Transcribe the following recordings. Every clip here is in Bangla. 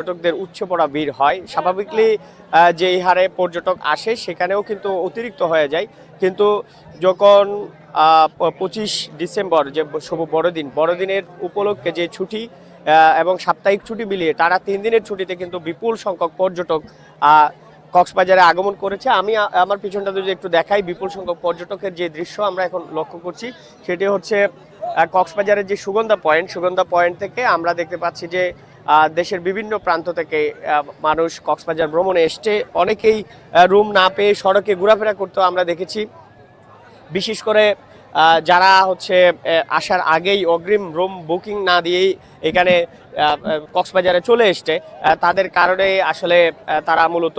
পর্যটকদের উপচে পড়া ভিড় হয় স্বাভাবিকলি যেই হারে পর্যটক আসে সেখানেও কিন্তু অতিরিক্ত হয়ে যায় কিন্তু যখন 25 ডিসেম্বর যে শুভ বড়দিনের উপলক্ষে যে ছুটি এবং সাপ্তাহিক ছুটি মিলিয়ে টানা 3 দিনের ছুটিতে কিন্তু বিপুল সংখ্যক পর্যটক কক্সবাজারে আগমন করেছে। আমি আমার পিছনটা যদি একটু দেখাই, বিপুল সংখ্যক পর্যটকের যে দৃশ্য আমরা এখন লক্ষ্য করছি সেটি হচ্ছে কক্সবাজারের যে সুগন্ধা পয়েন্ট থেকে আমরা দেখতে পাচ্ছি যে দেশের বিভিন্ন প্রান্ত থেকে মানুষ কক্সবাজার ভ্রমণে এসছে। অনেকেই রুম না পেয়ে সড়কে ঘোরাফেরা করতেও আমরা দেখেছি। বিশেষ করে যারা হচ্ছে আসার আগেই অগ্রিম রুম বুকিং না দিয়েই এখানে কক্সবাজারে চলে এসছে, তাদের কারণে আসলে তারা মূলত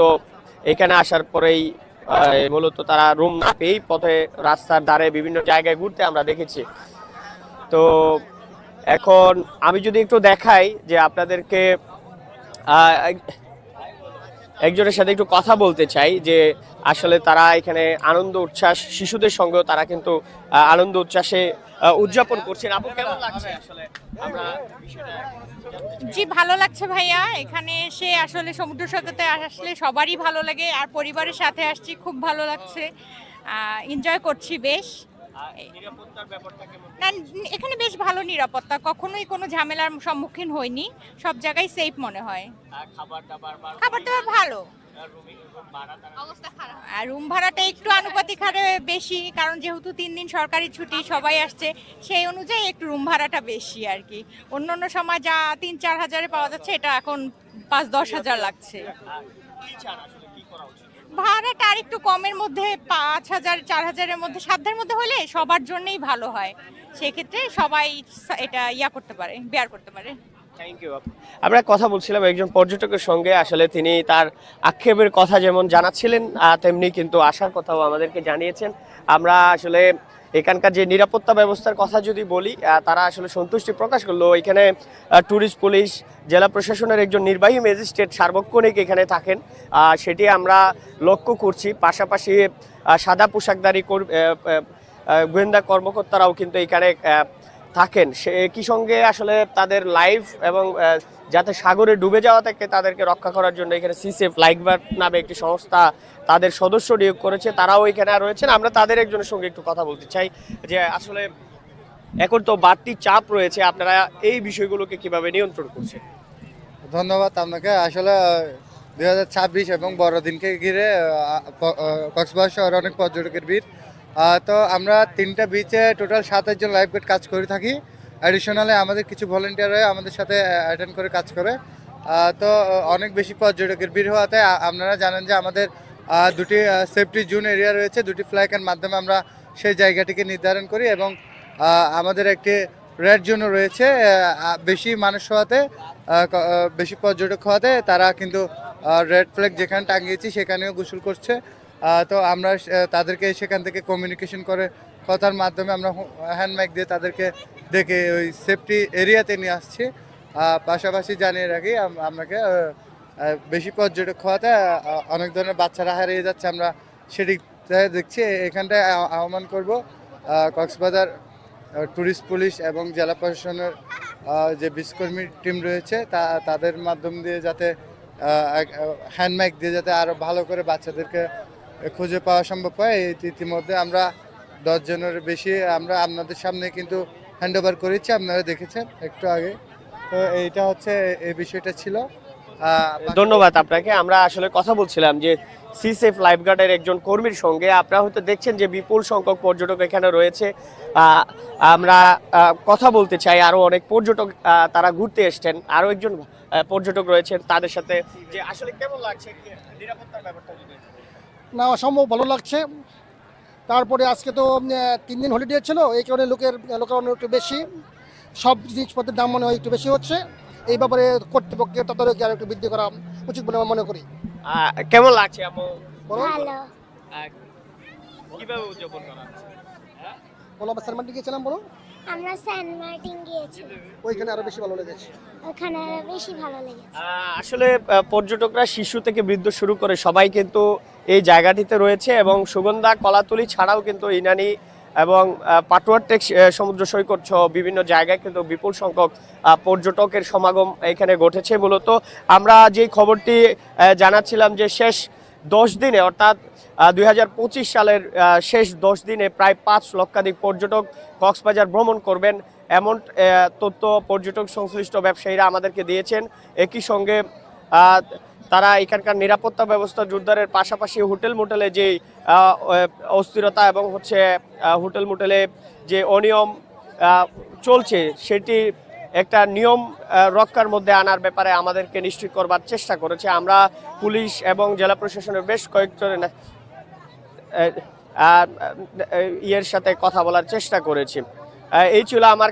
এখানে আসার পরেই মূলত তারা রুম না পেয়েই পথে রাস্তার ধারে বিভিন্ন জায়গায় ঘুরতে আমরা দেখেছি। তো এখন আমি যদি একটু দেখাই যে আপনাদেরকে একজনের সাথে একটু কথা বলতে চাই যে আসলে তারা এখানে আনন্দ উচ্ছ্বাস, শিশুদের সঙ্গেও তারা কিন্তু আনন্দ উচ্ছ্বাসে উদযাপন করছেন। আপু কেমন লাগছে আসলে আমরা বিষয়টা? জি, ভালো লাগছে ভাইয়া। এখানে এসে আসলে সমুদ্র সৈকতে আসলে সবারই ভালো লাগে, আর পরিবারের সাথে আসছি, খুব ভালো লাগছে, এনজয় করছি বেশ। নিরাপত্তার ব্যাপারটা কেমন? না, এখানে বেশ ভালো নিরাপত্তা, কখনোই কোনো ঝামেলার সম্মুখীন হইনি, সব জায়গায় সেফ মনে হয়। খাবার দাবার ভালো। আর রুম ভাড়াটা একটু আনুপাতিক হারে বেশি, কারণ যেহেতু 3 দিন সরকারি ছুটি, সবাই আসছে, সেই অনুযায়ী একটু রুম ভাড়াটা বেশি আর কি। অন্য সময় যা 3-4 হাজারে পাওয়া যাচ্ছে, এটা এখন 5-10 হাজার লাগছে। ভাড়াটা আর একটু কমের মধ্যে, 5,000-4,000-এর মধ্যে, সাধ্যের মধ্যে হলে সবার জন্যই ভালো হয়। সেক্ষেত্রে সবাই এটা বেয়ার করতে পারে। Thank you. আমরা কথা বলছিলাম একজন পর্যটকের সঙ্গে, আসলে তিনি তার আক্ষেপের কথা যেমন জানাচ্ছিলেন তেমনি কিন্তু আসার কথাও আমাদেরকে জানিয়েছেন। আমরা আসলে এখানকার যে নিরাপত্তা ব্যবস্থার কথা যদি বলি, তারা আসলে সন্তুষ্টি প্রকাশ করলো। এখানে ট্যুরিস্ট পুলিশ, জেলা প্রশাসনের একজন নির্বাহী ম্যাজিস্ট্রেট সার্বক্ষণিক এখানে থাকেন, সেটি আমরা লক্ষ্য করছি। পাশাপাশি সাদা পোশাকধারী গোয়েন্দা কর্মকর্তারাও কিন্তু এখানে থাকেন। সে একই সঙ্গে আসলে তাদের লাইফ এবং যাতে সাগরে ডুবে যাওয়া থেকে তাদেরকে রক্ষা করার জন্য এখানে সিসেফ লাইফগার্ড নামে একটি সংস্থা তাদের সদস্য নিয়োগ করেছে, তারাও এখানে রয়েছেন। আমরা তাদের একজনের সঙ্গে একটু কথা বলতে চাই যে আসলে এখন তো বাড়তি চাপ রয়েছে, আপনারা এই বিষয়গুলোকে কিভাবে নিয়ন্ত্রণ করছেন? ধন্যবাদ আপনাকে। আসলে 2026 এবং বড়দিনকে ঘিরে কক্সবাজার শহরে অনেক পর্যটকের ভিড়। তো আমরা 3টা বিচে টোটাল 27 জন লাইফগার্ড কাজ করে থাকি। অ্যাডিশনালি আমাদের কিছু ভলেন্টিয়ার আমাদের সাথে অ্যাটেন্ড করে কাজ করে। তো অনেক বেশি পর্যটকের ভিড় হওয়াতে আপনারা জানেন যে আমাদের দুটি সেফটি জোন এরিয়া রয়েছে, দুটি ফ্ল্যাগের মাধ্যমে আমরা সেই জায়গাটিকে নির্ধারণ করি এবং আমাদের একটি রেড জোনও রয়েছে। বেশি মানুষ হওয়াতে, বেশি পর্যটক হওয়াতে তারা কিন্তু রেড ফ্ল্যাগ যেখানে টাঙিয়েছি সেখানেও গোসল করছে। তো আমরা তাদেরকে সেখান থেকে কমিউনিকেশন করে কথার মাধ্যমে আমরা হ্যান্ড মাইক দিয়ে তাদেরকে দেখে ওই সেফটি এরিয়াতে নিয়ে আসছি। পাশাপাশি জানিয়ে রাখি আপনাকে, বেশি পর্যটক হওয়াতে অনেক ধরনের বাচ্চারা হারিয়ে যাচ্ছে, আমরা সেটি দেখছি। এখানটায় আহ্বান করব কক্সবাজার ট্যুরিস্ট পুলিশ এবং জেলা প্রশাসনের যে বিচকর্মী টিম রয়েছে তাদের মাধ্যম দিয়ে যাতে হ্যান্ড মাইক দিয়ে যাতে আরও ভালো করে বাচ্চাদেরকে খুঁজে পাওয়া সম্ভব হয়। ইতিমধ্যে আমরা 10 জনের বেশি আমরা আপনাদের সামনে কিন্তু হ্যান্ড ওভার করেছি, আপনারা দেখেছেন একটু আগে। তো এইটা হচ্ছে এই বিষয়টা ছিল। ধন্যবাদ আপনাকে। আমরা আসলে কথা বলছিলাম যে সিসেফ লাইফগার্ডের একজন কর্মীর সঙ্গে। আপনারা হয়তো দেখছেন যে বিপুল সংখ্যক পর্যটক এখানে রয়েছে। আমরা কথা বলতে চাই, আরো অনেক পর্যটক তারা ঘুরতে এসছেন, আরো একজন পর্যটক রয়েছেন, তাদের সাথে যে আসলে কেমন লাগছে নিরাপত্তার ব্যাপারটা যদি? না, অসম্ভব ভালো লাগছে। তারপরে আজকে তো 3 দিন হলিডে ছিল, এই কারণে লোকের একটু বেশি, সব জিনিসপত্রের দাম মনে হয় একটু বেশি হচ্ছে। এই ব্যাপারে কর্তৃপক্ষের তদারকি আর একটু বৃদ্ধি করা উচিত বলে মনে করি। কেমন লাগছে আপু? ভালো। কিভাবে উদযাপন করা হচ্ছে? বলো, আমরা সেন্ট মার্টিন গিয়েছিলাম, বলো। আমরা সেন্ট মার্টিন গিয়েছি, ওইখানে আরো বেশি ভালো লেগেছে। ওখানে আরো বেশি ভালো লেগেছে। আসলে পর্যটকরা শিশু থেকে বৃদ্ধ শুরু করে সবাই কিন্তু এই জায়গাটিতে রয়েছে এবং সুগন্ধা কলাতলি ছাড়াও কিন্তু ইনানি এবং পাটুয়ারটেক সমুদ্র সৈকত সহ বিভিন্ন জায়গায় কিন্তু বিপুল সংখ্যক পর্যটকের সমাগম এখানে ঘটেছে। মূলত আমরা যে খবরটি জানাচ্ছিলাম যে শেষ 10 দিনে অর্থাৎ 2025 সালের শেষ 10 দিনে প্রায় 5 লক্ষাধিক পর্যটক কক্সবাজার ভ্রমণ করবেন, এমন তথ্য পর্যটক সংশ্লিষ্ট ব্যবসায়ীরা আমাদেরকে দিয়েছেন। একই সঙ্গে তারা এখানকার নিরাপত্তা ব্যবস্থা জোরদারের পাশাপাশি হোটেল মোটেলে যে অস্থিরতা এবং হচ্ছে হোটেল মোটেলে যে অনিয়ম চলছে সেটি একটা নিয়ম রক্ষার মধ্যে আনার ব্যাপারে আমাদেরকে নিশ্চিত করবার চেষ্টা করেছে। আমরা পুলিশ এবং জেলা প্রশাসনের বেশ কয়েকজন ইয়ের সাথে কথা বলার চেষ্টা করেছি। এই ছিল আমার